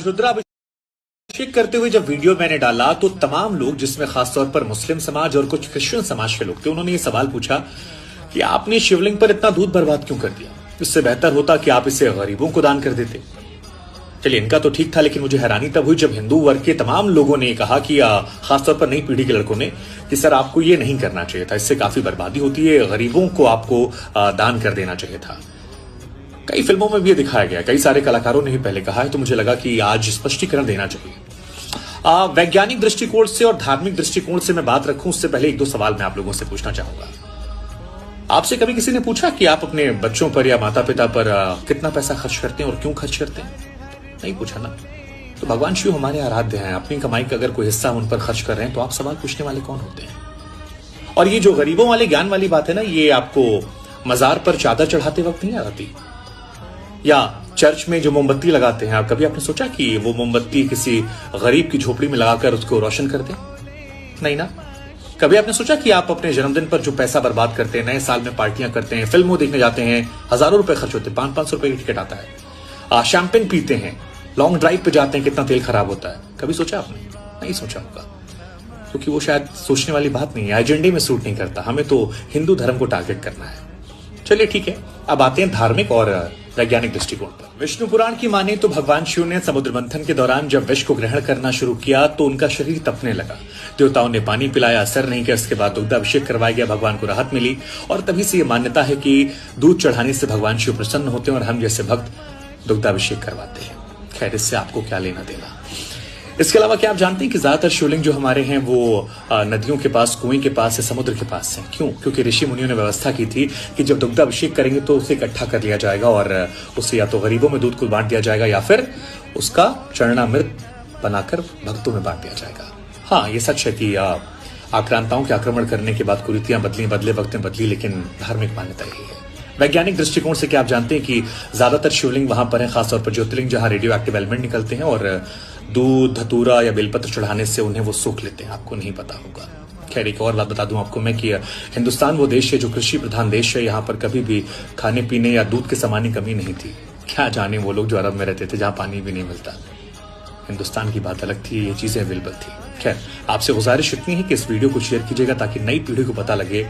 रुद्राभिषेक करते हुए जब वीडियो मैंने डाला तो तमाम लोग, जिसमें खासतौर पर मुस्लिम समाज और कुछ क्रिश्चियन समाज के लोग थे, उन्होंने ये सवाल पूछा कि आपने शिवलिंग पर इतना दूध बर्बाद क्यों कर दिया? इससे बेहतर होता कि आप इसे गरीबों को दान कर देते। चलिए, इनका तो ठीक था, लेकिन मुझे हैरानी तब हुई जब हिंदू वर्ग के तमाम लोगों ने कहा कि खासतौर पर नई पीढ़ी के लड़कों ने कि सर आपको ये नहीं करना चाहिए था, इससे काफी बर्बादी होती है, गरीबों को आपको दान कर देना चाहिए था। कई फिल्मों में भी ये दिखाया गया, कई सारे कलाकारों ने भी पहले कहा है, तो मुझे लगा कि आज स्पष्टीकरण देना चाहिए। वैज्ञानिक दृष्टिकोण से और धार्मिक दृष्टिकोण से मैं बात रखूं, उससे पहले एक दो सवाल मैं आप लोगों से पूछना चाहूंगा। आपसे कभी किसी ने पूछा कि आप अपने बच्चों पर या माता पिता पर कितना पैसा खर्च करते हैं और क्यों खर्च करते हैं? नहीं पूछा ना। तो भगवान शिव हमारे आराध्य हैं, अपनी कमाई का अगर कोई हिस्सा उन पर खर्च कर रहे हैं तो आप सवाल पूछने वाले कौन होते हैं? और ये जो गरीबों वाले ज्ञान वाली बात है ना, ये आपको मजार पर चादर चढ़ाते वक्त नहीं आती, या चर्च में जो मोमबत्ती लगाते हैं, आप कभी आपने सोचा कि वो मोमबत्ती किसी गरीब की झोपड़ी में लगाकर उसको रोशन कर दें? नहीं ना। कभी आपने सोचा कि आप अपने जन्मदिन पर जो पैसा बर्बाद करते हैं, नए साल में पार्टियां करते हैं, फिल्मों देखने जाते हैं, हजारों रुपए खर्च होते हैं, 500-500 रुपए की टिकट आता है, शैंपेन पीते हैं, लॉन्ग ड्राइव पे जाते हैं, कितना तेल खराब होता है? कभी सोचा आपने? नहीं सोचा होगा, क्योंकि वो शायद सोचने वाली बात नहीं है, एजेंडे में सूट नहीं करता। हमें तो हिंदू धर्म को टारगेट करना है। चलिए ठीक है, अब आते हैं धार्मिक और वैज्ञानिक दृष्टिकोण पर। विष्णु पुराण की माने तो भगवान शिव ने समुद्र मंथन के दौरान जब विष को ग्रहण करना शुरू किया तो उनका शरीर तपने लगा। देवताओं ने पानी पिलाया, असर नहीं किया। इसके बाद दुग्धाभिषेक करवाया गया, भगवान को राहत मिली, और तभी से ये मान्यता है कि दूध चढ़ाने से भगवान शिव प्रसन्न होते हैं और हम जैसे भक्त दुग्धाभिषेक करवाते हैं। खैर, इससे आपको क्या लेना देना। इसके अलावा क्या आप जानते हैं कि ज्यादातर शिवलिंग जो हमारे हैं वो नदियों के पास, कुएं के पास या समुद्र के पास हैं? क्यों? क्योंकि ऋषि मुनियों ने व्यवस्था की थी कि जब दुग्धाभिषेक करेंगे तो उसे इकट्ठा कर लिया जाएगा और उसे या तो गरीबों में दूध को बांट दिया जाएगा या फिर उसका चरणामृत बनाकर भक्तों में बांट दिया जाएगा। हाँ, ये सच है कि आक्रांताओं के आक्रमण करने के बाद कुरीतियां बदले, वक्त बदली, लेकिन धार्मिक मान्यता यही है। वैज्ञानिक दृष्टिकोण से क्या आप जानते हैं कि ज्यादातर शिवलिंग वहां पर है, खासतौर पर ज्योतिर्लिंग, जहां रेडियो एक्टिव एलिमेंट निकलते हैं और दूध, धतूरा या बेलपत्र चढ़ाने से उन्हें वो सोख लेते हैं। आपको नहीं पता होगा। खैर, एक और बात बता दूं आपको मैं कि हिंदुस्तान वो देश है जो कृषि प्रधान देश है, यहाँ पर कभी भी खाने पीने या दूध के सामान की कमी नहीं थी। क्या जाने वो लोग जो अरब में रहते थे, जहां पानी भी नहीं मिलता। हिंदुस्तान की बात अलग थी, ये चीजें अवेलेबल थी। खैर, आपसे गुजारिश इतनी है कि इस वीडियो को शेयर कीजिएगा ताकि नई पीढ़ी को पता लगे